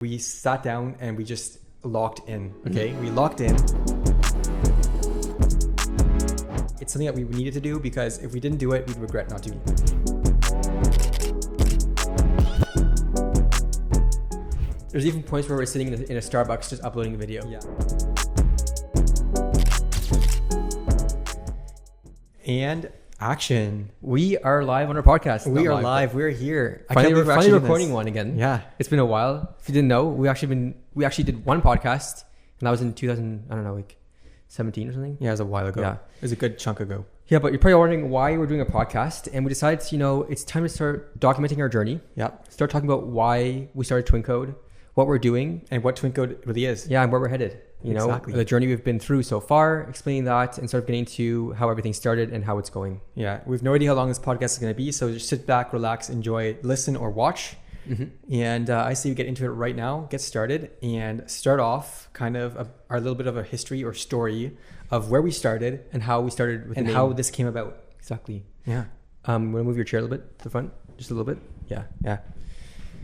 We sat down and we just locked in, okay? We locked in. It's something that we needed to do because if we didn't do it, we'd regret not doing it. There's even points where we're sitting in a Starbucks just uploading a video. Yeah. And action. We are live on our podcast. We are live. We're here. Finally recording one again. Yeah. It's been a while. If you didn't know, we actually did one podcast, and that was in 17 or something. Yeah, it was a while ago. Yeah. It was a good chunk ago. Yeah, but you're probably wondering why we're doing a podcast, and we decided, it's time to start documenting our journey. Yeah. Start talking about why we started TwinCode, what we're doing, and what TwinCode really is. Yeah, and where we're headed. Exactly. The journey we've been through so far, explaining that, and sort of getting to how everything started and how it's going. Yeah, we have no idea how long this podcast is going to be, so just sit back, relax, enjoy, listen or watch. Mm-hmm. And I say we get into it right now, get started, and start off kind of our little bit of a history or story of where we started and how we started with and the name. How this came about. Exactly. Yeah. Want to move your chair a little bit to the front, just a little bit? Yeah.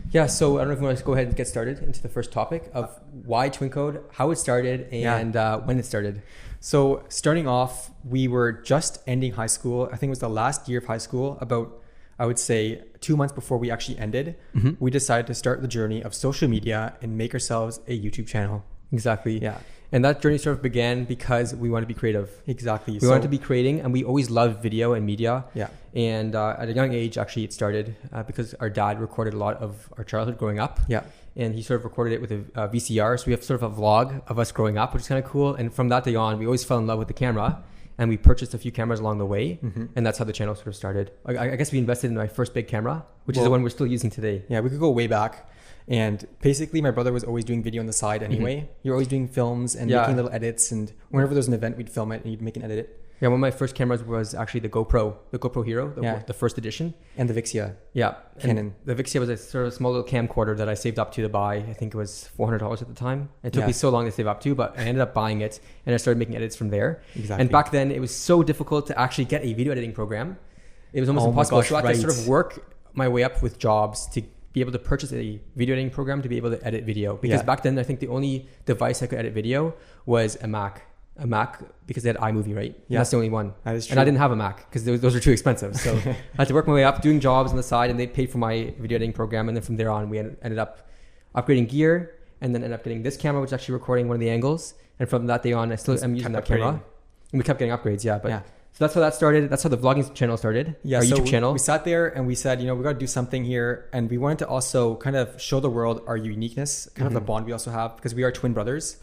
Yeah, so I don't know if you want to go ahead and get started into the first topic of why TwinCode, how it started, and when it started. So starting off, we were just ending high school. I think it was the last year of high school, about, I would say, 2 months before we actually ended. Mm-hmm. We decided to start the journey of social media and make ourselves a YouTube channel. Exactly. Yeah. And that journey sort of began because we wanted to be creative. Exactly. We wanted to be creating, and we always loved video and media. Yeah. And at a young age, actually, it started because our dad recorded a lot of our childhood growing up. Yeah. And he sort of recorded it with a VCR. So we have sort of a vlog of us growing up, which is kind of cool. And from that day on, we always fell in love with the camera. And we purchased a few cameras along the way. Mm-hmm. And that's how the channel sort of started. I guess we invested in my first big camera, which is the one we're still using today. Yeah, we could go way back. And basically, my brother was always doing video on the side anyway. Mm-hmm. You're always doing films and making little edits. And whenever there's an event, we'd film it and you'd make an edit. Yeah, one of my first cameras was actually the GoPro Hero, the first edition. And the Vixia. Yeah. Canon. The Vixia was a sort of small little camcorder that I saved up to buy. I think it was $400 at the time. It took me so long to save up to, but I ended up buying it and I started making edits from there. Exactly. And back then, it was so difficult to actually get a video editing program. It was almost impossible. So I had to sort of work my way up with jobs to be able to purchase a video editing program to be able to edit video. Because back then, I think the only device I could edit video was a Mac. Because they had iMovie, right? Yeah. That's the only one. That is true. And I didn't have a Mac because those are too expensive. So I had to work my way up doing jobs on the side, and they paid for my video editing program. And then from there on, we ended up upgrading gear, and then ended up getting this camera, which is actually recording one of the angles. And from that day on, I'm using that camera. And we kept getting upgrades, So that's how that started. That's how the vlogging channel started. Yeah, our YouTube channel. We sat there and we said, we got to do something here. And we wanted to also kind of show the world our uniqueness, kind of the bond we also have, because we are twin brothers.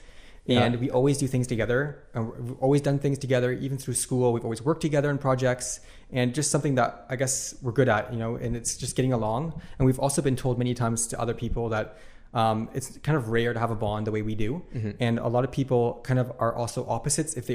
And we always do things together. And we've always done things together, even through school. We've always worked together in projects, and just something that I guess we're good at, and it's just getting along. And we've also been told many times to other people that it's kind of rare to have a bond the way we do. Mm-hmm. And a lot of people kind of are also opposites if they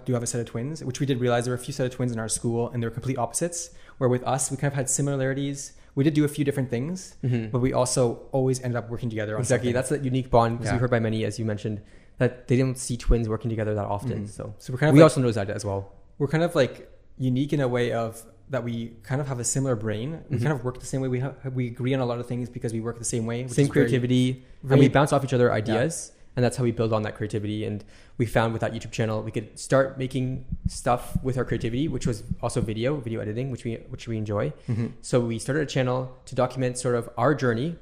do have a set of twins, which we did realize there were a few set of twins in our school, and they're complete opposites. Where with us, we kind of had similarities. We did do a few different things, but we also always ended up working together on something. That's that unique bond, because we heard by many, as you mentioned, that they didn't see twins working together that often. Mm-hmm. So we're kind of we also notice that as well. We're kind of like unique in a way of that we kind of have a similar brain. We kind of work the same way. We agree on a lot of things because we work the same way. Same creativity, and we bounce off each other ideas. Yeah. And that's how we build on that creativity. And we found with that YouTube channel, we could start making stuff with our creativity, which was also video editing, which we enjoy. Mm-hmm. So we started a channel to document sort of our journey,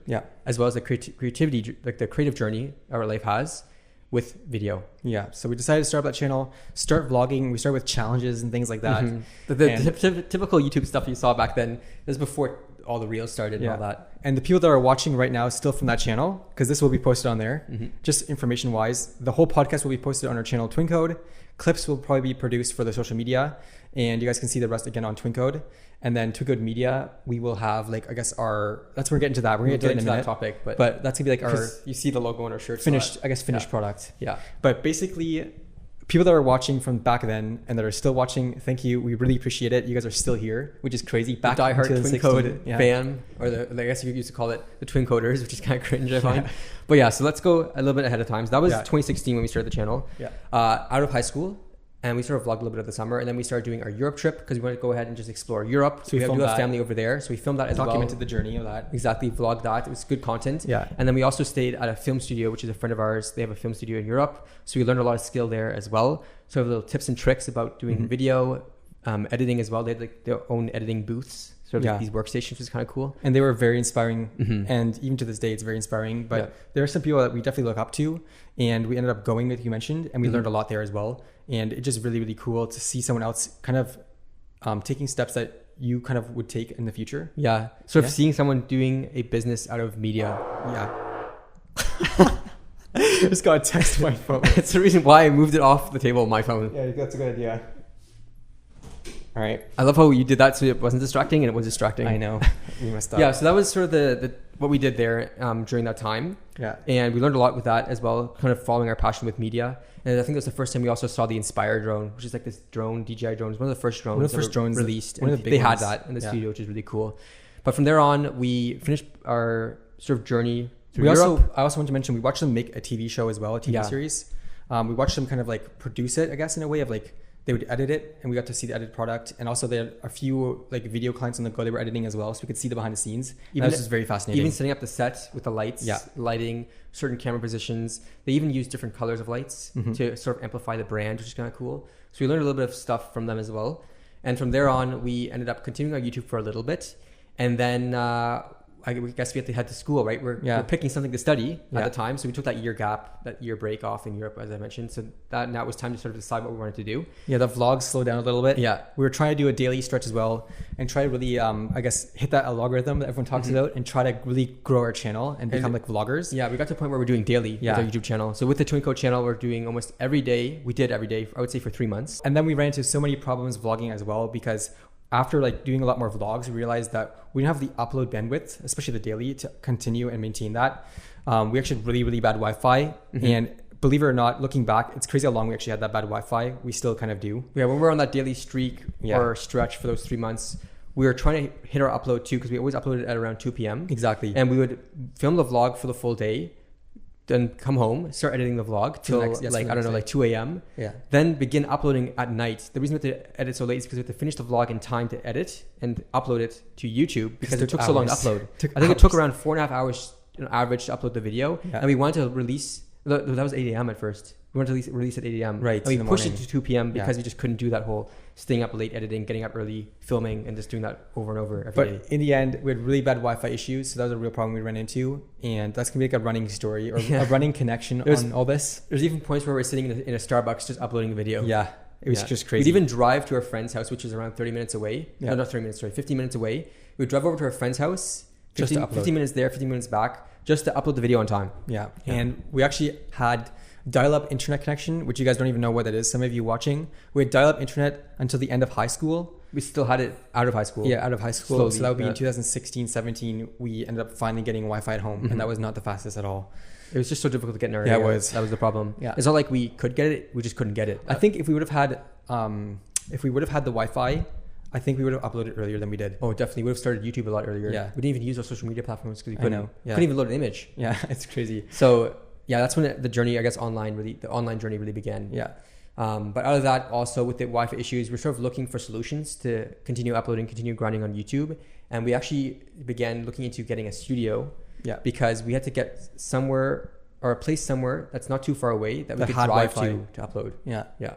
as well as the creativity, like the creative journey our life has with video. Yeah. So we decided to start up that channel, start vlogging. We started with challenges and things like that. Mm-hmm. The typical YouTube stuff you saw back then, this is before all the reels started and all that. And the people that are watching right now still from that channel, because this will be posted on there, just information wise, the whole podcast will be posted on our channel TwinCode. Clips will probably be produced for the social media, and you guys can see the rest again on TwinCode. And then TwinCode Media, we will have that's where we're getting to that. We're going to get into that topic, but that's going to be our, you see the logo on our shirt. Finished product. Yeah. But basically, people that are watching from back then and that are still watching, thank you. We really appreciate it. You guys are still here, which is crazy. Back the diehard TwinCode fan, or I guess you used to call it the TwinCoders, which is kind of cringe, I find. But so let's go a little bit ahead of time. So that was 2016 when we started the channel. Yeah. Out of high school, And we sort of vlogged a little bit of the summer, and then we started doing our Europe trip because we wanted to go ahead and just explore Europe. So we do have family over there, so we filmed that as well. Documented the journey of that. Exactly, vlogged that. It was good content. Yeah. And then we also stayed at a film studio, which is a friend of ours. They have a film studio in Europe, so we learned a lot of skill there as well. So we have little tips and tricks about doing video, editing as well. They had like their own editing booths, sort of like these workstations, which is kind of cool. And they were very inspiring, and even to this day, it's very inspiring. But there are some people that we definitely look up to, and we ended up going, like you mentioned, and we learned a lot there as well. And it's just really, really cool to see someone else kind of taking steps that you kind of would take in the future. Yeah. Sort of seeing someone doing a business out of media. Yeah. I just got a text on my phone. It's the reason why I moved it off the table on my phone. Yeah, that's a good idea. All right. I love how you did that so it wasn't distracting, and it was distracting. I know. We messed up. Yeah, so that was sort of the what we did there during that time. Yeah. And we learned a lot with that as well, kind of following our passion with media. And I think it was the first time we also saw the Inspire drone, which is like this drone, DJI drone. It's one of the first drones released. One of the big they ones. had that in the studio, which is really cool. But from there on, we finished our sort of journey through Europe. I also want to mention, we watched them make a TV show as well, a TV series. We watched them kind of like produce it, I guess, in a way of like, they would edit it, and we got to see the edited product. And also, there are a few like video clients on the go they were editing as well, so we could see the behind the scenes. That was just very fascinating. Even setting up the set with the lights, lighting, certain camera positions. They even use different colors of lights to sort of amplify the brand, which is kind of cool. So we learned a little bit of stuff from them as well. And from there on, we ended up continuing our YouTube for a little bit, and then I guess we had to head to school, right? We're picking something to study at the time. So we took that year break off in Europe, as I mentioned. So that now it was time to sort of decide what we wanted to do. Yeah, the vlogs slowed down a little bit. Yeah. We were trying to do a daily stretch as well and try to really, I guess, hit that algorithm that everyone talks about and try to really grow our channel and become like vloggers. Yeah, we got to the point where we're doing daily with our YouTube channel. So with the Twinco channel, we're doing almost every day. We did every day, I would say, for 3 months. And then we ran into so many problems vlogging as well, because after like doing a lot more vlogs, we realized that we didn't have the upload bandwidth, especially the daily, to continue and maintain that. We actually had really, really bad Wi-Fi. And believe it or not, looking back, it's crazy how long we actually had that bad Wi-Fi. We still kind of do. Yeah, when we were on that daily streak or stretch for those 3 months, we were trying to hit our upload too, because we always uploaded at around 2 p.m. Exactly. And we would film the vlog for the full day, then come home, start editing the vlog till like 2 a.m. Yeah. Then begin uploading at night. The reason we had to edit so late is because we had to finish the vlog in time to edit and upload it to YouTube, because it took so long to upload. I think it took around 4.5 hours on average to upload the video. Yeah. And we wanted to release, that was 8 a.m. at first. We wanted to release at 8 a.m. Right. And we pushed it to 2 p.m. because we just couldn't do that whole staying up late editing, getting up early, filming, and just doing that over and over every day. But in the end, we had really bad Wi-Fi issues. So that was a real problem we ran into. And that's going to be like a running story or a running connection on all this. There's even points where we're sitting in a Starbucks just uploading a video. Yeah. It was just crazy. We'd even drive to our friend's house, which is around 30 minutes away. Yeah. No, not 30 minutes, sorry, 15 minutes away. We'd drive over to our friend's house, 15 minutes there, 15 minutes back, just to upload the video on time. Yeah. And we actually had dial-up internet connection, which you guys don't even know what that is. Some of you watching, we had dial-up internet until the end of high school. We still had it out of high school. Yeah, out of high school. Slowly, so that would be in 2016, 17. We ended up finally getting Wi-Fi at home, and that was not the fastest at all. It was just so difficult to get in our area. Yeah, it was. That was the problem. Yeah. It's not like we could get it, we just couldn't get it. I think if we would have had the Wi-Fi, I think we would have uploaded earlier than we did. Oh, definitely. We would have started YouTube a lot earlier. Yeah. We didn't even use our social media platforms because we couldn't. Yeah. Couldn't even load an image. Yeah, it's crazy. So yeah, that's when the journey, I guess, the online journey really began. Yeah. But out of that, also with the Wi-Fi issues, we're sort of looking for solutions to continue uploading, continue grinding on YouTube. And we actually began looking into getting a studio. Yeah. Because we had to get somewhere or a place somewhere that's not too far away that we could drive to upload. Yeah. Yeah.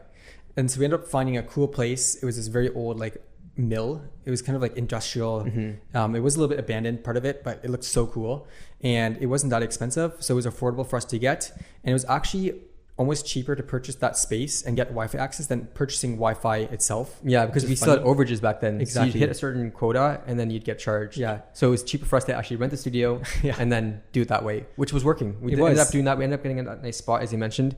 And so we ended up finding a cool place. It was this very old like mill. It was kind of like industrial. It was a little bit abandoned, part of it, but it looked so cool. And it wasn't that expensive. So it was affordable for us to get. And it was actually almost cheaper to purchase that space and get Wi-Fi access than purchasing Wi-Fi itself. Yeah, because we still had overages back then. Exactly. So you'd hit a certain quota and then you'd get charged. Yeah. So it was cheaper for us to actually rent the studio and then do it that way, which was working. We ended up doing that. We ended up getting a nice spot, as you mentioned.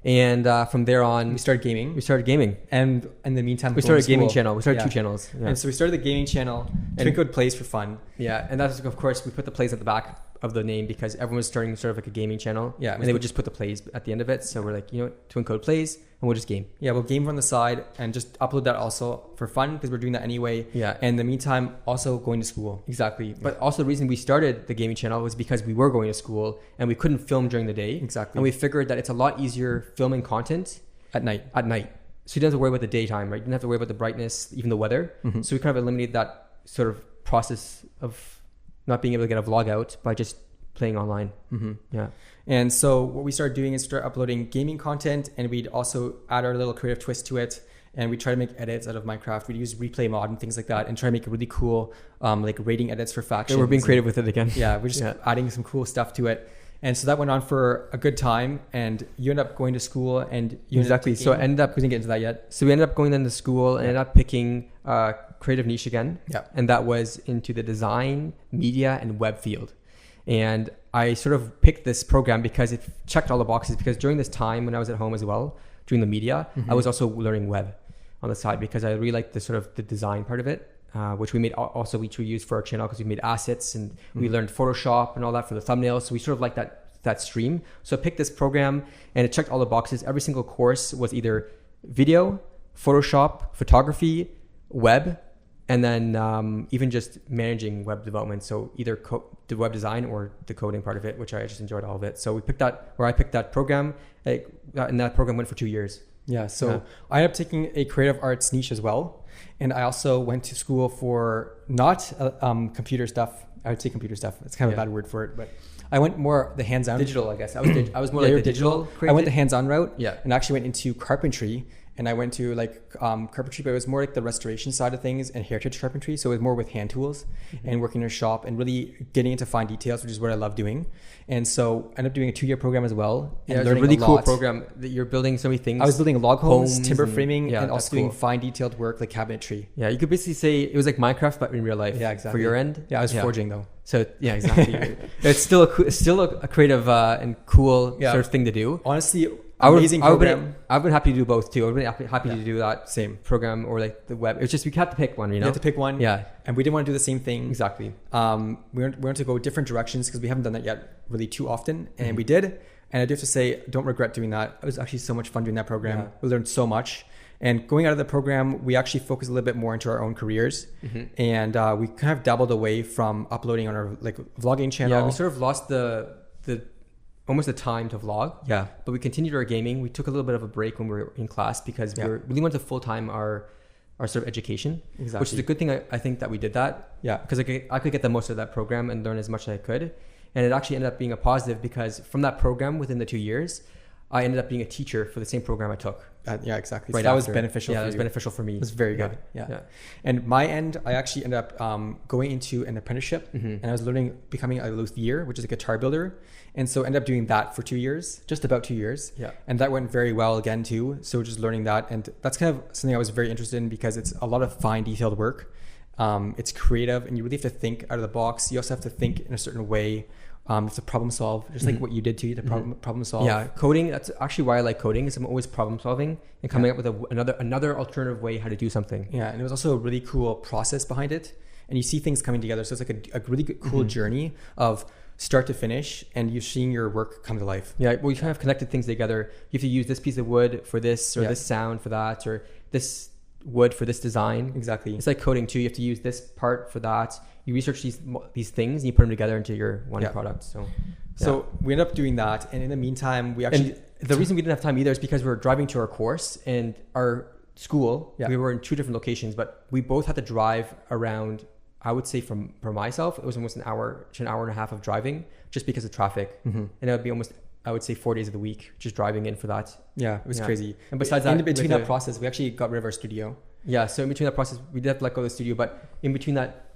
And from there on, we started gaming. And in the meantime, we started a gaming channel. We started 2 channels. Yeah. And so we started the gaming channel. Twinco Plays for fun. Yeah. And that's, of course, we put the plays at the back of the name because everyone was starting sort of like a gaming channel. Yeah. And they would just put the plays at the end of it. So we're like, you know what, Twinco Plays, and we'll just game. Yeah, we'll game on the side and just upload that also for fun because we're doing that anyway. Yeah. And in the meantime, also going to school. Exactly. Yeah. But also the reason we started the gaming channel was because we were going to school and we couldn't film during the day. Exactly. And we figured that it's a lot easier filming content at night. So you didn't have to worry about the daytime, right? You didn't have to worry about the brightness, even the weather. So we kind of eliminated that sort of process of not being able to get a vlog out by just playing online. Yeah. And so what we started doing is start uploading gaming content, and we'd also add our little creative twist to it. And we try to make edits out of Minecraft. We'd use replay mod and things like that, and try to make really cool like rating edits for factions. Yeah, we're being creative with it again. Yeah, we're just adding some cool stuff to it. And so that went on for a good time, and you end up going to school, and you exactly. So I ended up, we didn't get into that yet. So we ended up going then to school and ended up picking creative niche again. Yeah. And that was into the design, media, and web field. And I sort of picked this program because it checked all the boxes, because during this time when I was at home as well, doing the media, I was also learning web on the side, because I really liked the sort of the design part of it, which we used for our channel, because we made assets and we learned Photoshop and all that for the thumbnails. So we sort of like that stream. So I picked this program and it checked all the boxes. Every single course was either video, Photoshop, photography, web, and then even just managing web development. So either the web design or the coding part of it, which I just enjoyed all of it. So I picked that program, and that program went for 2 years. Yeah. So I ended up taking a creative arts niche as well. And I also went to school for not computer stuff. I would say computer stuff. It's kind of a bad word for it, but I went more the hands-on. Digital, I guess. I was more like the digital creative. I went the hands-on route. Yeah. And actually went into carpentry. And I went to like carpentry, but it was more like the restoration side of things and heritage carpentry. So it was more with hand tools and working in a shop and really getting into fine details, which is what I love doing. And so I ended up doing a 2-year program as well. And it's a really cool program that you're building so many things. I was building log homes, timber framing, and also doing fine detailed work like cabinetry. Yeah, you could basically say it was like Minecraft, but in real life. Yeah, exactly. For your end. Yeah, I was forging though. So yeah, exactly. It's still a creative and cool sort of thing to do. Honestly, amazing program. I've been happy to do both too. I've been happy to do that same program or like the web. It's just we had to pick one, you know. You had to pick one. Yeah, and we didn't want to do the same thing. Exactly. We want to go different directions because we haven't done that yet really too often, and we did. And I do have to say, don't regret doing that. It was actually so much fun doing that program. Yeah. We learned so much. And going out of the program, we actually focused a little bit more into our own careers, and we kind of dabbled away from uploading on our like vlogging channel. Yeah, we sort of lost the almost the time to vlog. Yeah, but we continued our gaming. We took a little bit of a break when we were in class because we really went to full time our sort of education, which is a good thing. I think that we did that. Yeah, because I could get the most of that program and learn as much as I could, and it actually ended up being a positive because from that program within the 2 years, I ended up being a teacher for the same program I took. Yeah, exactly. Right, so that was beneficial. Yeah, that was beneficial for me. It was very good. Yeah. And my end, I actually ended up going into an apprenticeship, and I was becoming a luthier, which is a guitar builder. And so I ended up doing that for 2 years, just about 2 years. Yeah. And that went very well again too. So just learning that, and that's kind of something I was very interested in because it's a lot of fine detailed work. It's creative, and you really have to think out of the box. You also have to think in a certain way. It's a problem solve, just like what you did too, to problem solve. Yeah, coding. That's actually why I like coding. Is I'm always problem solving and coming up with another alternative way how to do something. Yeah, and it was also a really cool process behind it, and you see things coming together. So it's like a really good, cool journey of start to finish, and you're seeing your work come to life. Yeah, well, you kind of connected things together. You have to use this piece of wood for this, or this sound for that, or this wood for this design. Exactly. It's like coding too. You have to use this part for that. You research these things and you put them together into your one product. So we ended up doing that, and in the meantime, we actually the reason we didn't have time either is because we were driving to our course and our school. Yeah. We were in 2 different locations, but we both had to drive around. I would say for myself, it was almost an hour to an hour and a half of driving just because of traffic, and it would be almost, I would say, 4 days of the week just driving in for that. Yeah, it was crazy. And besides that, in between that process, we actually got rid of our studio. Yeah, so in between that process, we did have to let go of the studio, but in between that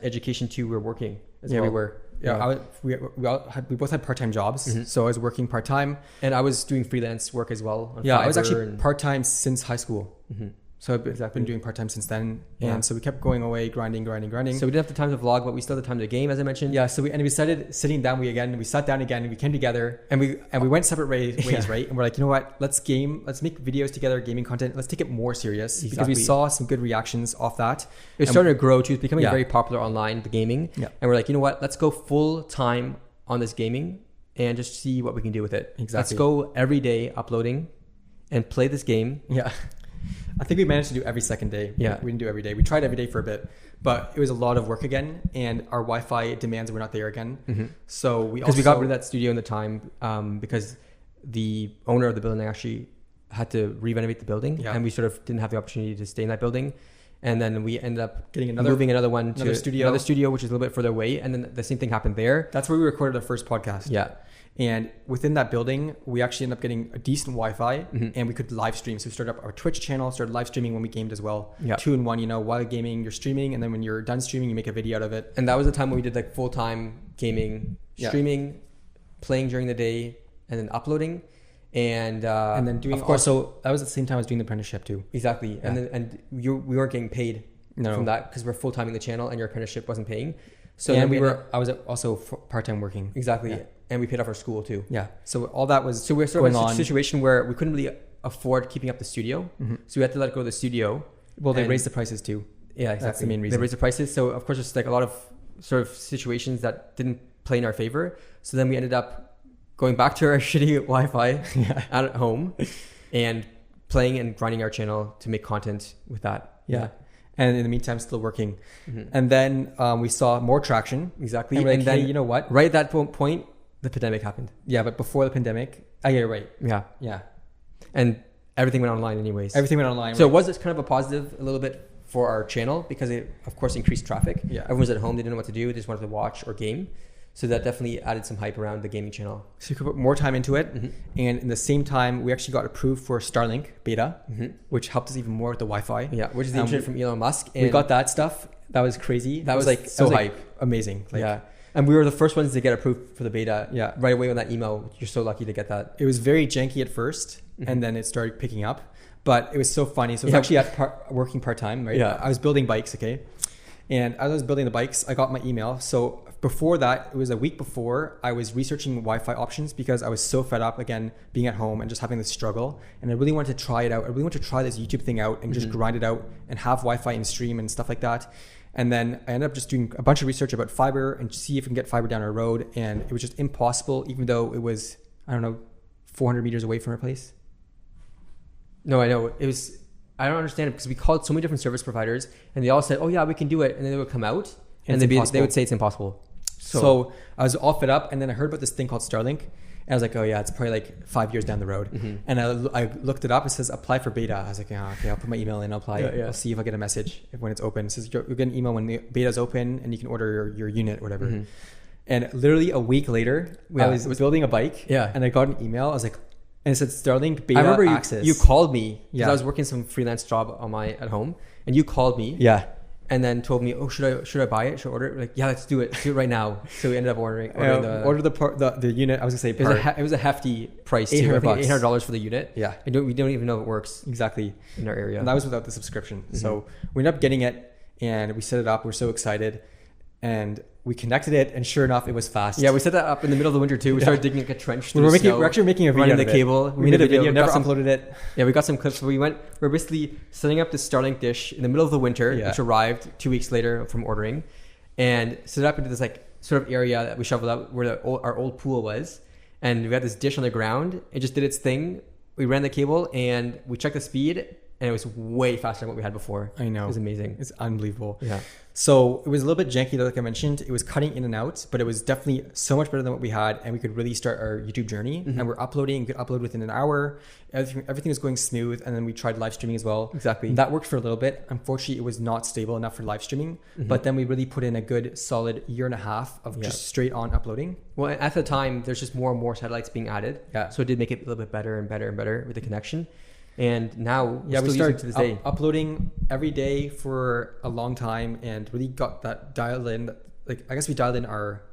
education too, we were working as well. We were. Yeah, we both had part-time jobs, so I was working part-time, and I was doing freelance work as well. On Fiverr. I was actually part-time since high school. So I've been doing part-time since then. Yeah. And so we kept going away, grinding. So we didn't have the time to vlog, but we still had the time to game, as I mentioned. Yeah. So we started sitting down. We sat down again, and we came together, and we went separate ways, right? And we're like, you know what? Let's make videos together, gaming content. Let's take it more serious because we saw some good reactions off that. It was starting to grow too. It's becoming very popular online, the gaming. Yeah. And we're like, you know what? Let's go full time on this gaming and just see what we can do with it. Exactly. Let's go every day uploading and play this game. Yeah. I think we managed to do every second day. Yeah. We didn't do every day. We tried every day for a bit, but it was a lot of work again, and our Wi-Fi demands were not there again. So we got rid of that studio in the time because the owner of the building actually had to renovate the building, and we sort of didn't have the opportunity to stay in that building. And then we ended up moving another one to another studio, which is a little bit further away. And then the same thing happened there. That's where we recorded our first podcast. Yeah. And within that building, we actually ended up getting a decent Wi-Fi, and we could live stream. So we started up our Twitch channel, started live streaming when we gamed as well. Yeah. 2 in 1, while gaming, you're streaming. And then when you're done streaming, you make a video out of it. And that was the time when we did like full-time gaming, streaming, playing during the day, and then uploading. And then doing, of course, so that was at the same time I was doing the apprenticeship too. Exactly. Yeah. We weren't getting paid from that because we're full-timing the channel and your apprenticeship wasn't paying. So then I was also part-time working. Exactly. Yeah. And we paid off our school too. Yeah. So all that was we're sort of in a situation where we couldn't really afford keeping up the studio. So we had to let go of the studio. Well, they raised the prices too. Yeah, exactly. That's the main reason. They raised the prices. So of course, there's like a lot of sort of situations that didn't play in our favor. So then we ended up going back to our shitty Wi-Fi at home and playing and grinding our channel to make content with that. Yeah. And in the meantime, still working. And then we saw more traction. Exactly. And then, you know what? Right at that point, the pandemic happened. Yeah, but before the pandemic, yeah, right. Yeah. Yeah. And everything went online anyways. Everything went online. So it was kind of a positive a little bit for our channel because it, of course, increased traffic. Yeah. Everyone was at home. They didn't know what to do. They just wanted to watch or game. So that definitely added some hype around the gaming channel. So you could put more time into it. And in the same time, we actually got approved for Starlink beta, which helped us even more with the Wi-Fi. Yeah, which is the internet from Elon Musk. And we got that stuff. That was crazy. That was like so hype. Amazing. Yeah. And we were the first ones to get approved for the beta. Yeah. Right away on that email. You're so lucky to get that. It was very janky at first, and then it started picking up. But it was so funny. So it was actually working part-time, right? Yeah. I was building bikes, okay? And as I was building the bikes, I got my email. So before that, it was a week before, I was researching Wi-Fi options because I was so fed up, again, being at home and just having this struggle. And I really wanted to try it out. I really wanted to try this YouTube thing out and just grind it out and have Wi-Fi in stream and stuff like that. And then I ended up just doing a bunch of research about fiber and see if we can get fiber down our road. And it was just impossible, even though it was, 400 meters away from our place. No, I know. It was, I don't understand it because we called so many different service providers and they all said, oh yeah, we can do it. And then they would come out and they would say it's impossible. So I was all fed up, and then I heard about this thing called Starlink, and I was like, oh yeah, it's probably like 5 years down the road. And I looked it up. It says apply for beta. I was like, yeah, okay, I'll put my email in, I'll apply. I'll see if I get a message when it's open. It says you'll get an email when the beta's open, and you can order your unit or whatever. And literally a week later, I was building a bike, and I got an email. I was like, and it said Starlink beta access. I remember access. you called me because I was working some freelance job at home, and you called me. Yeah. And then told me, oh, should I buy it? Should I order it? We're like, yeah, let's do it. Let's do it right now. So we ended up ordering the unit. I was gonna say it was a hefty price. $800 for the unit. Yeah. We don't even know if it works exactly in our area. And that was without the subscription. So we ended up getting it, and we set it up. We're so excited, and we connected it, and sure enough, it was fast. Yeah, we set that up in the middle of the winter too. We started digging like a trench. We're actually making a video. Running the cable. We made a video. Never uploaded it. Yeah, we got some clips. We're basically setting up this Starlink dish in the middle of the winter, which arrived 2 weeks later from ordering, and set it up into this like sort of area that we shoveled out where our old pool was, and we had this dish on the ground. It just did its thing. We ran the cable and we checked the speed, and it was way faster than what we had before. I know. It was amazing. It's unbelievable. Yeah. So it was a little bit janky, like I mentioned. It was cutting in and out, but it was definitely so much better than what we had, and we could really start our YouTube journey. And we're uploading. We could upload within an hour. Everything was going smooth, and then we tried live streaming as well. Exactly. And that worked for a little bit. Unfortunately, it was not stable enough for live streaming, but then we really put in a good solid year and a half of just straight on uploading. Well, at the time, there's just more and more satellites being added. Yeah. So it did make it a little bit better and better and better with the connection. And now we started to this day uploading every day for a long time, and really got that dialed in. Like, I guess we dialed in our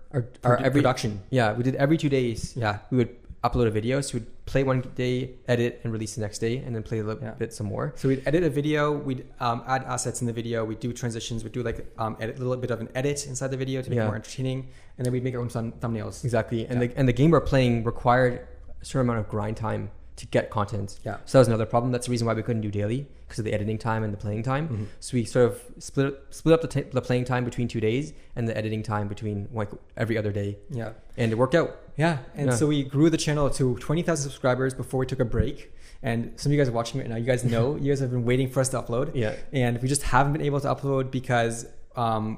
every production. Yeah, we did every 2 days. Yeah, we would upload a video. So we'd play one day, edit, and release the next day, and then play a little bit some more. So we'd edit a video. We'd add assets in the video. We'd do transitions. We'd do like a little bit of an edit inside the video to make it more entertaining, and then we'd make our own thumbnails. Exactly. And the game we're playing required a certain amount of grind time to get content. Yeah. So that was another problem. That's the reason why we couldn't do daily, because of the editing time and the playing time. So we sort of split up the playing time between 2 days and the editing time between like every other day. Yeah. And it worked out. Yeah. And so we grew the channel to 20,000 subscribers before we took a break. And some of you guys are watching right now. You guys know, you guys have been waiting for us to upload. Yeah. And we just haven't been able to upload because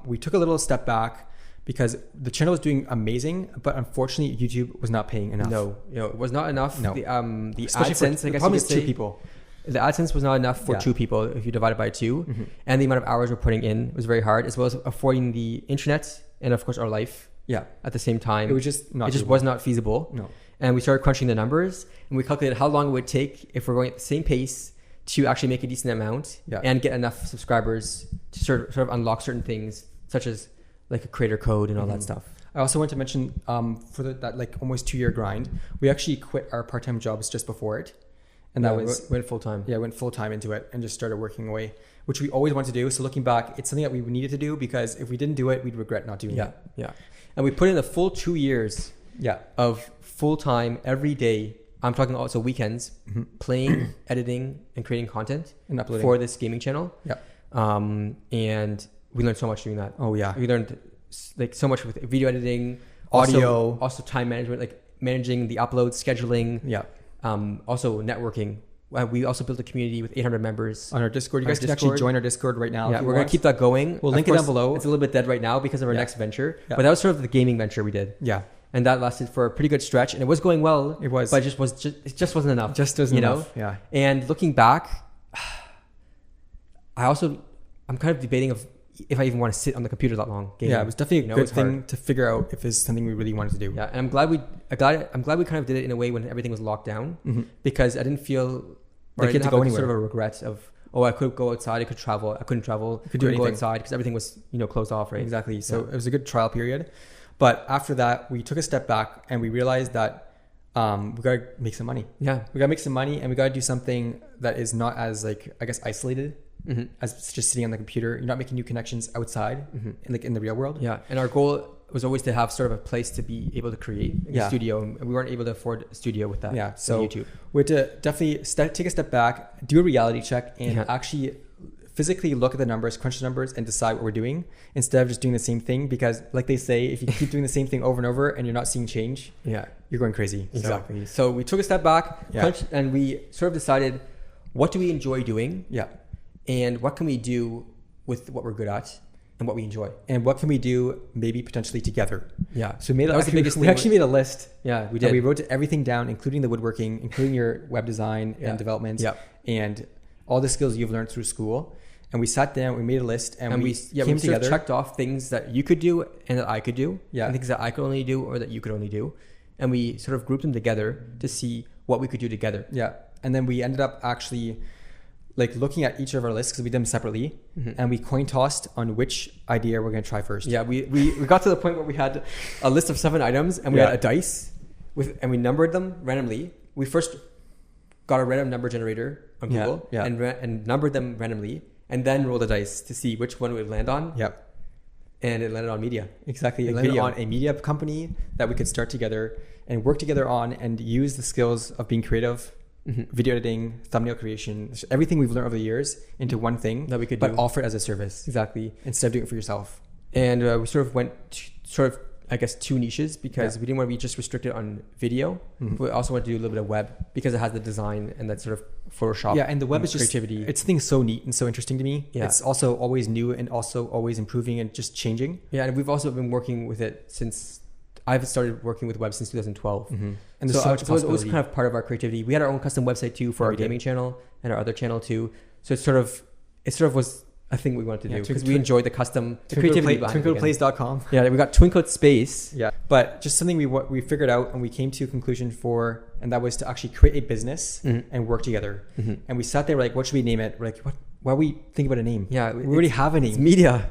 we took a little step back because the channel was doing amazing, but unfortunately YouTube was not paying enough. No, it was not enough. No. The Especially AdSense, I guess problem you is could say, 2 people. the AdSense was not enough for 2 people if you divide it by 2, and the amount of hours we're putting in was very hard, as well as affording the internet and of course our life at the same time. It was just not. It just was not feasible. No. And we started crunching the numbers, and we calculated how long it would take if we're going at the same pace to actually make a decent amount and get enough subscribers to sort of unlock certain things, such as like a creator code and all that stuff. I also want to mention for that like almost 2-year grind, we actually quit our part-time jobs just before it. And that went full time. Yeah, went full time into it and just started working away, which we always wanted to do. So looking back, it's something that we needed to do, because if we didn't do it, we'd regret not doing it. Yeah. And we put in a full 2 years of full time every day. I'm talking also weekends, playing, editing, and creating content and uploading for this gaming channel. Yeah. And we learned so much doing that. Oh yeah. We learned like so much with video editing, audio, also time management, like managing the upload, scheduling. Yeah. Also networking. We also built a community with 800 members on our Discord. You guys can actually join our Discord right now. Yeah, we're going to keep that going. We'll link it down below. It's a little bit dead right now because of our next venture. Yeah. But that was sort of the gaming venture we did. Yeah. And that lasted for a pretty good stretch, and it was going well. It was. But it just wasn't enough. Just wasn't enough. Yeah. And looking back, I'm kind of debating if I even want to sit on the computer that long gaming. Yeah, it was definitely a good thing to figure out if it's something we really wanted to do. Yeah, and I'm glad we kind of did it in a way when everything was locked down, because I didn't feel like I didn't have like sort of a regret of, I could go outside, I could travel, I couldn't travel, I couldn't go outside because everything was closed off, right? Exactly. So it was a good trial period, but after that we took a step back and we realized that we gotta make some money. Yeah, we gotta make some money, and we gotta do something that is not as like, I guess, isolated. As just sitting on the computer. You're not making new connections outside, in the real world. Yeah, and our goal was always to have sort of a place to be able to create a studio, and we weren't able to afford a studio with that. Yeah, so YouTube. We had to definitely take a step back, do a reality check, and actually physically look at the numbers, crunch the numbers, and decide what we're doing instead of just doing the same thing. Because, like they say, if you keep doing the same thing over and over and you're not seeing change, you're going crazy. Exactly. So we took a step back, crunched, and we sort of decided, what do we enjoy doing? Yeah. And what can we do with what we're good at and what we enjoy? And what can we do maybe potentially together? Yeah. So we actually made a list. Yeah, we did. And we wrote everything down, including the woodworking, including your web design and development, and all the skills you've learned through school. And we sat down, we made a list, and we came together. Checked off things that you could do and that I could do. Yeah. And things that I could only do or that you could only do. And we sort of grouped them together to see what we could do together. Yeah. And then we ended up actually like looking at each of our lists, because we did them separately, and we coin tossed on which idea we're going to try first. Yeah, we got to the point where we had a list of 7 items, and we had a dice and we numbered them randomly. We first got a random number generator on Google and numbered them randomly, and then rolled a dice to see which one we would land on. Yep. And it landed on media. Exactly. It landed on a media company that we could start together and work together on, and use the skills of being creative, video editing, thumbnail creation, everything we've learned over the years into one thing that we could offer it as a service. Exactly. Instead of doing it for yourself. And we sort of went I guess 2 niches, because we didn't want to be just restricted on video. We also want to do a little bit of web, because it has the design and that sort of Photoshop. Yeah, and the web is creativity. It's things so neat and so interesting to me. Yeah. It's also always new and also always improving and just changing. Yeah, and we've also been working with it since I've started working with web since 2012. And there's so much possibility. It was kind of part of our creativity. We had our own custom website too for our gaming channel and our other channel too. So it sort of was a thing we wanted to do, because we enjoyed the creativity behind it. Twinkleplays.com. Yeah, we got Twinkle Space. Yeah, but just something we figured out and we came to a conclusion for, and that was to actually create a business and work together. And we sat there, we're like, what should we name it? We're like, why we think about a name? Yeah, we already have a name. It's media.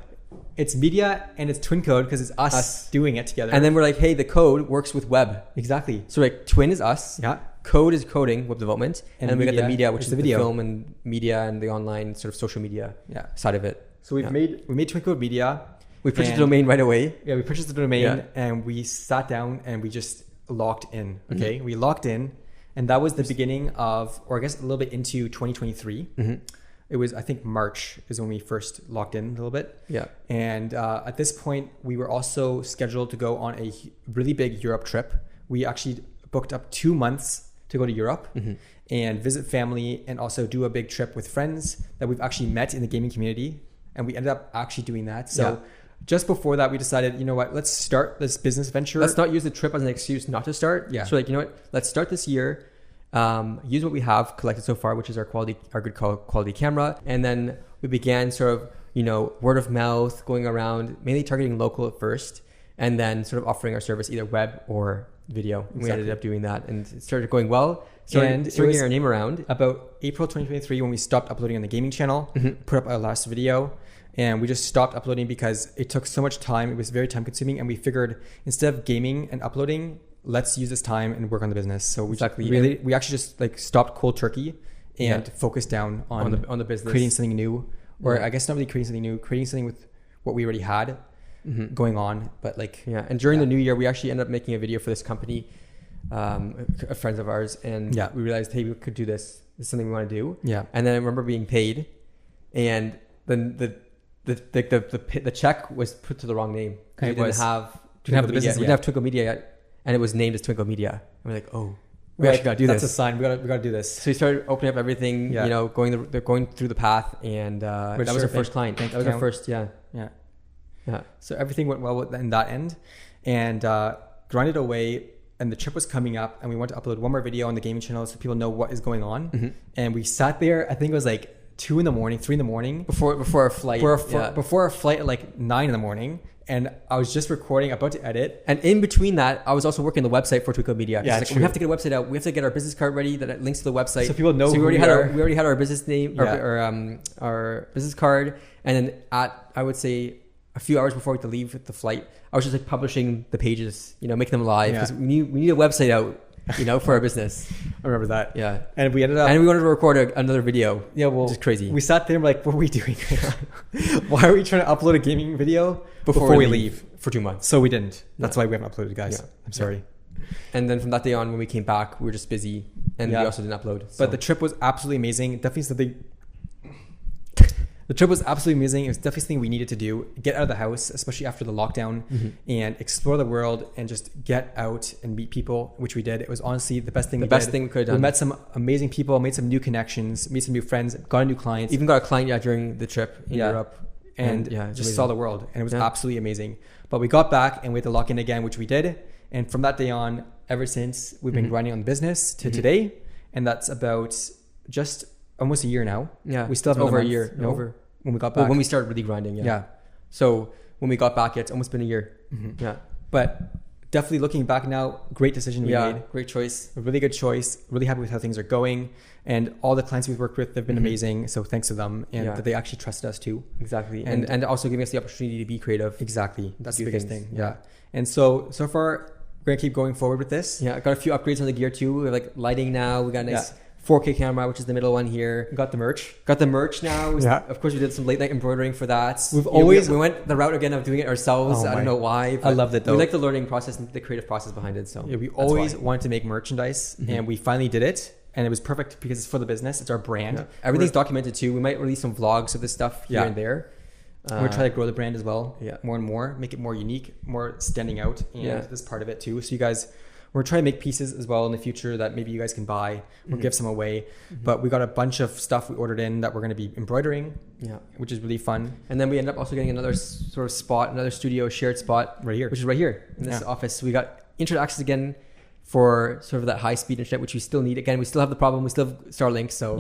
It's media, and it's Twin Code because it's us doing it together. And then we're like, hey, the code works with web. Exactly. So like Twin is us. Yeah. Code is coding, web development. And then we got the media, which is the video, film and media and the online sort of social media side of it. So we made Twin Code Media. We purchased the domain right away. Yeah, we purchased the domain and we sat down and we just locked in. Okay. We locked in, and that was the beginning of, or I guess a little bit into 2023. It was, I think, March is when we first locked in a little bit. Yeah. And at this point, we were also scheduled to go on a really big Europe trip. We actually booked up 2 months to go to Europe and visit family, and also do a big trip with friends that we've actually met in the gaming community. And we ended up actually doing that. So just before that, we decided, you know what, let's start this business venture. Let's not use the trip as an excuse not to start. Yeah. So like, you know what, let's start this year. Use what we have collected so far, which is our good quality camera. And then we began sort of, you know, word of mouth, going around, mainly targeting local at first, and then sort of offering our service either web or video. Exactly. We ended up doing that, and it started going well. Started getting our name around. About April 2023, when we stopped uploading on the gaming channel, put up our last video, and we just stopped uploading because it took so much time. It was very time consuming, and we figured instead of gaming and uploading, let's use this time and work on the business. So we we actually just like stopped cold turkey and focused down on the business, creating something new, or I guess not really creating something new, creating something with what we already had going on. But like, and during the new year, we actually ended up making a video for this company, friends of ours, and we realized, hey, we could do this. This is something we want to do. Yeah. And then I remember being paid, and then the check was put to the wrong name. We didn't have the business. We didn't have Twinkle Media yet. And it was named as Twinkle Media. And we're like, oh, we actually got to do this. That's a sign. We got to do this. So we started opening up everything, you know, going through the path, and that was our first client. That was our first, yeah. So everything went well in that end, and grinded away. And the trip was coming up, and we wanted to upload one more video on the gaming channel so people know what is going on. And we sat there. I think it was like 2 a.m, 3 a.m. before our flight. Before our flight at like 9 a.m. And I was just recording, about to edit. And in between that, I was also working the website for Twinkle Media. Yeah, like, we have to get a website out. We have to get our business card ready that links to the website. So people know we already had our business name, our business card. And then I would say a few hours before we had to leave the flight, I was just like publishing the pages, you know, making them live. Because we need a website out, you know, for our business. I remember that. Yeah. And we ended up... And we wanted to record another video. Yeah, well... Which is crazy. We sat there and we're like, what are we doing? Why are we trying to upload a gaming video before we leave? For 2 months. So we didn't. That's why we haven't uploaded, guys. Yeah. I'm sorry. And then from that day on, when we came back, we were just busy. And we also didn't upload. So. But the trip was absolutely amazing. Definitely something... The trip was absolutely amazing. It was definitely something we needed to do. Get out of the house, especially after the lockdown, and explore the world and just get out and meet people, which we did. It was honestly the best thing we could have done. We met some amazing people, made some new connections, made some new friends, got a new client. Even got a client during the trip in Europe. And just saw the world. And it was absolutely amazing. But we got back and we had to lock in again, which we did. And from that day on, ever since, we've been grinding on the business to today. And that's about just almost a year now. Yeah. We still have over a year. When we got back. Well, when we started really grinding, So when we got back, it's almost been a year. Yeah. But definitely looking back now, great decision we made. Great choice. A really good choice. Really happy with how things are going. And all the clients we've worked with, they've been amazing. So thanks to them. And that they actually trusted us too. Exactly. And also giving us the opportunity to be creative. Exactly. That's the biggest thing. Yeah. And so far, we're going to keep going forward with this. Yeah. Got a few upgrades on the gear too. We have like lighting now. We got a nice 4K camera, which is the middle one here. Got the merch. Now. Of course, we did some late night embroidering for that. We went the route again of doing it ourselves. I don't know why. I loved it though. We like the learning process and the creative process behind it. So we always wanted to make merchandise, and we finally did it. And it was perfect because it's for the business. It's our brand. Yeah. Everything's documented too. We might release some vlogs of this stuff here and there. We're going to try to grow the brand as well. More and more, make it more unique, more standing out, and this part of it too. So you guys. We're trying to make pieces as well in the future that maybe you guys can buy or give some away. But we got a bunch of stuff we ordered in that we're going to be embroidering, which is really fun. And then we end up also getting another sort of spot, another studio shared spot right here, which is right here in this office. We got internet access again for sort of that high speed internet, which we still need. Again, we still have the problem. We still have Starlink. So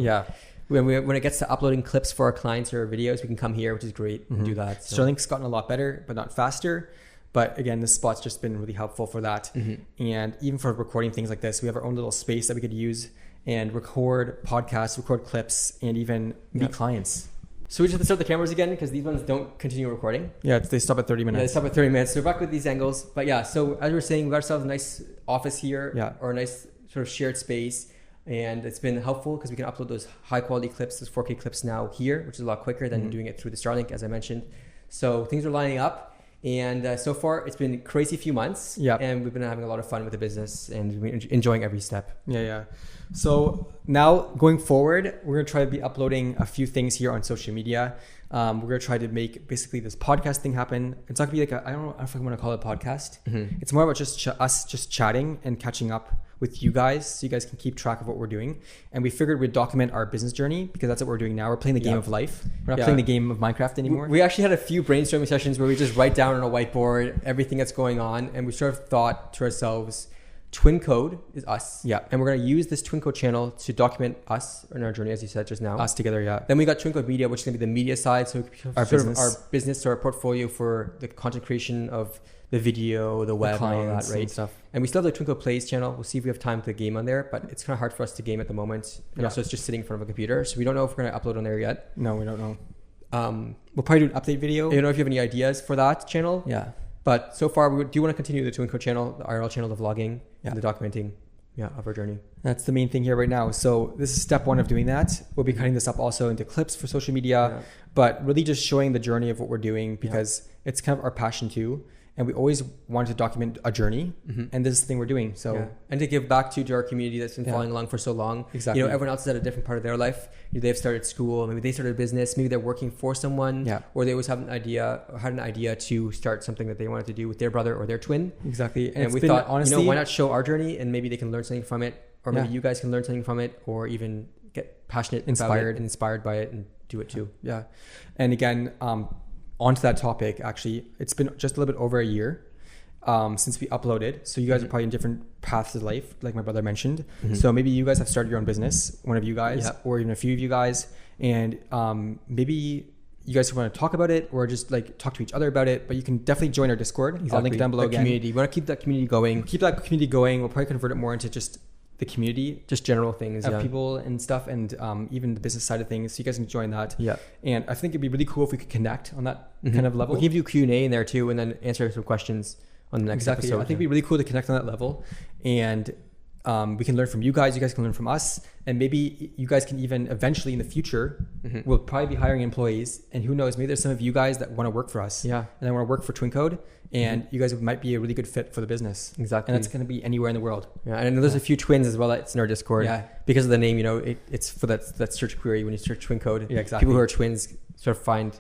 when it gets to uploading clips for our clients or videos, we can come here, which is great, and do that. So. Starlink's gotten a lot better, but not faster. But again, this spot's just been really helpful for that. And even for recording things like this, we have our own little space that we could use and record podcasts, record clips, and even meet clients. So we just have to start the cameras again because these ones don't continue recording. Yeah, they stop at 30 minutes. Yeah, they stop at 30 minutes. So we're back with these angles. But yeah, so as we were saying, we got ourselves a nice office here or a nice sort of shared space. And it's been helpful because we can upload those high quality clips, those 4K clips now here, which is a lot quicker than doing it through the Starlink, as I mentioned. So things are lining up. And so far, it's been a crazy few months. Yeah. And we've been having a lot of fun with the business and enjoying every step. Yeah. So now going forward, we're going to try to be uploading a few things here on social media. We're going to try to make basically this podcast thing happen. It's not going to be like I don't know if I want to call it a podcast. It's more about just us just chatting and catching up with you guys, so you guys can keep track of what we're doing. And we figured we'd document our business journey, because that's what we're doing now. We're playing the game of life. We're not playing the game of Minecraft anymore. We actually had a few brainstorming sessions where we just write down on a whiteboard everything that's going on, and we sort of thought to ourselves, Twin Code is us. Yeah. And we're going to use this Twin Code channel to document us in our journey, as you said just now. Us together, yeah. Then we got Twin Code Media, which is going to be the media side. So our business, or our portfolio for the content creation of the video, the web, and all that, right? And stuff. And we still have the Twin Code Plays channel. We'll see if we have time to game on there, but it's kind of hard for us to game at the moment. And also it's just sitting in front of a computer. So we don't know if we're going to upload on there yet. No, we don't know. We'll probably do an update video. I don't know if you have any ideas for that channel. Yeah. But so far, we do want to continue the Twin Code channel, the IRL channel, the vlogging, and the documenting of our journey. That's the main thing here right now. So this is step one of doing that. We'll be cutting this up also into clips for social media, but really just showing the journey of what we're doing, because it's kind of our passion too. And we always wanted to document a journey, and this is the thing we're doing. So and to give back to our community that's been following along for so long. Exactly. You know, everyone else is at a different part of their life. They've started school, maybe they started a business, maybe they're working for someone, or they always have an idea or had an idea to start something that they wanted to do with their brother or their twin. Exactly. And we thought, honestly, why not show our journey, and maybe they can learn something from it, or maybe you guys can learn something from it, or even get passionate, inspired by it, and do it too. Yeah. And again, onto that topic, actually, it's been just a little bit over a year since we uploaded. So you guys are probably in different paths of life, like my brother mentioned. So maybe you guys have started your own business, one of you guys, or even a few of you guys. And maybe you guys want to talk about it, or just like talk to each other about it, but you can definitely join our Discord. I'll link it down below again. Community. We want to keep that community going. We'll probably convert it more into just the community, just general things of people and stuff, and even the business side of things, so you guys can join that. And I think it'd be really cool if we could connect on that kind of level. We'll give you Q&A in there too, and then answer some questions on the next episode. I think it'd be really cool to connect on that level, and we can learn from you guys can learn from us, and maybe you guys can even eventually in the future, we'll probably be hiring employees, and who knows, maybe there's some of you guys that want to work for us, and they want to work for Twin Code, and you guys might be a really good fit for the business. Exactly. And that's going to be anywhere in the world. And I know there's a few twins as well that's in our Discord. Because of the name, you know, it's for that search query when you search Twin Code. People who are twins sort of find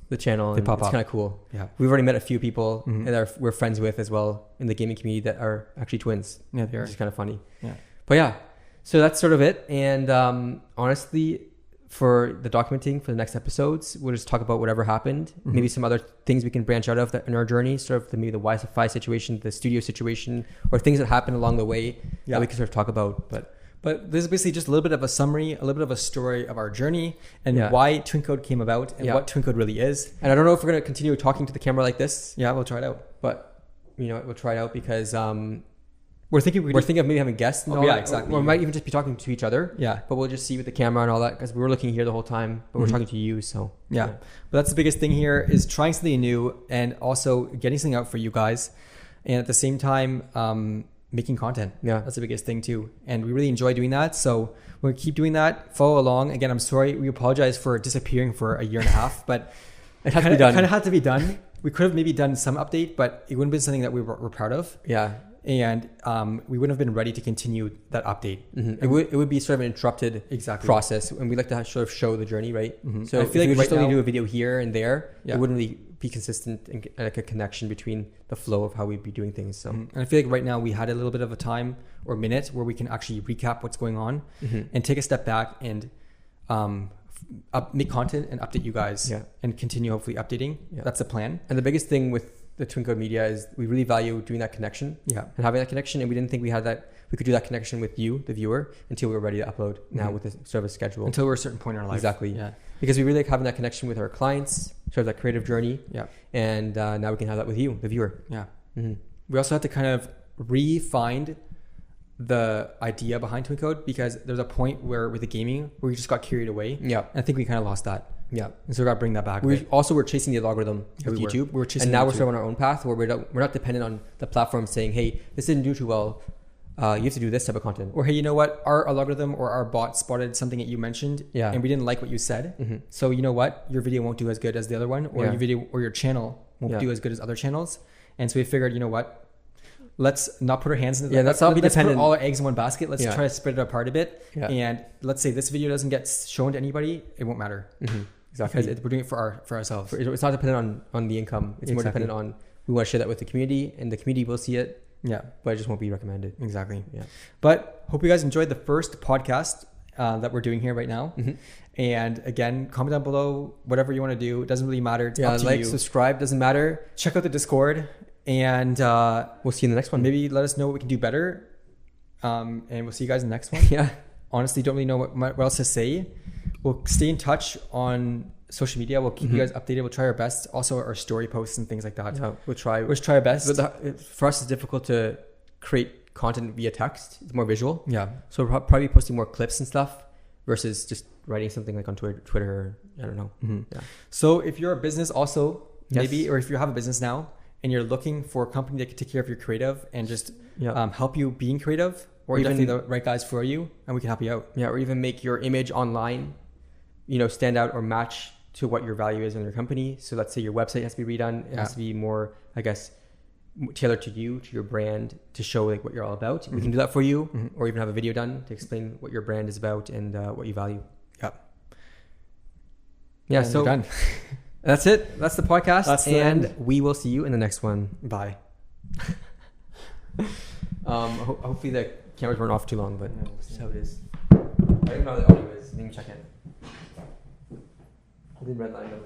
the channel, and it's kind of cool. We've already met a few people that we're friends with as well in the gaming community that are actually twins. They are. Which is kind of funny. But so that's sort of it. And honestly, for the documenting for the next episodes, we'll just talk about whatever happened. Maybe some other things we can branch out of that in our journey, sort of maybe the Wi-Fi situation, the studio situation, or things that happened along the way that we can sort of talk about. But this is basically just a little bit of a summary, a little bit of a story of our journey, and why Twin Code came about, and what Twin Code really is. And I don't know if we're going to continue talking to the camera like this. We'll try it out. But you know, we'll try it out because we're thinking of maybe having guests. And exactly. Or we might even just be talking to each other. But we'll just see with the camera and all that, because we were looking here the whole time, but we're talking to you. So but that's the biggest thing here, is trying something new and also getting something out for you guys, and at the same time making content. That's the biggest thing too, and we really enjoy doing that. So we'll keep doing that. Follow along. Again, I'm sorry, we apologize for disappearing for a year and a half, but it kind of had to be done. We could have maybe done some update, but it wouldn't have been something that we were proud of. And we wouldn't have been ready to continue that update. It would be sort of an interrupted process, and we like to sort of show the journey, right? So I feel like we just only do a video here and there. It wouldn't really be consistent and like a connection between the flow of how we'd be doing things. So and I feel like right now we had a little bit of a time or minute where we can actually recap what's going on and take a step back and make content and update you guys and continue hopefully updating. That's the plan. And the biggest thing with the Twin Code Media is we really value doing that connection and having that connection, and we didn't think we could do that connection with you, the viewer, until we were ready to upload now with a sort of a schedule. Until we're a certain point in our life. Exactly. Because we really like having that connection with our clients, sort of that creative journey. And now we can have that with you, the viewer. We also have to kind of re-find the idea behind Twin Code, because there's a point where with the gaming where we just got carried away. And I think we kind of lost that. And so we got to bring that back. We also were chasing the algorithm with YouTube. We're chasing, and now we're sort of on our own path where we're not dependent on the platform saying, hey, this didn't do too well. You have to do this type of content. Or, hey, you know what? Our algorithm or our bot spotted something that you mentioned and we didn't like what you said. So you know what? Your video won't do as good as the other one, or your video or your channel won't do as good as other channels. And so we figured, you know what? Let's not put our hands in the let's not be dependent. Put all our eggs in one basket. Let's try to spread it apart a bit. And let's say this video doesn't get shown to anybody, it won't matter. Exactly. Because we're doing it for ourselves. It's not dependent on the income. It's more dependent on, we want to share that with the community, and the community will see it, Yeah. but it just won't be recommended. Exactly. Yeah. But hope you guys enjoyed the first podcast that we're doing here right now. Mm-hmm. And again, comment down below whatever you want to do. It doesn't really matter. It's up to like, you. subscribe, doesn't matter. Check out the Discord, and We'll see you in the next one. maybe let us know what we can do better. And we'll see you guys in the next one. Yeah. Honestly, don't really know what else to say. We'll stay in touch on social media. We'll keep you guys updated. We'll try our best. Also, our story posts and things like that. Yeah, we'll try our best. But for us, it's difficult to create content via text. It's more visual. Yeah. So we'll probably be posting more clips and stuff versus just writing something like on Twitter. I don't know. Mm-hmm. Yeah. So if you're a business also, Yes. maybe, or if you have a business now and you're looking for a company that can take care of your creative and just help you being creative, or we're even definitely the right guys for you, and we can help you out. Yeah, or even make your image online, stand out or match to what your value is in your company. So let's say your website has to be redone. It has to be more, I guess, tailored to you, to your brand, to show like what you're all about. We can do that for you, or even have a video done to explain what your brand is about and what you value. Yeah. And So we're done. That's it. That's the podcast. That's the and end. we will see you in the next one. Bye. Hopefully the cameras weren't off too long, but this is how it is. I don't even know how the audio is. Let me check it. I did red line though.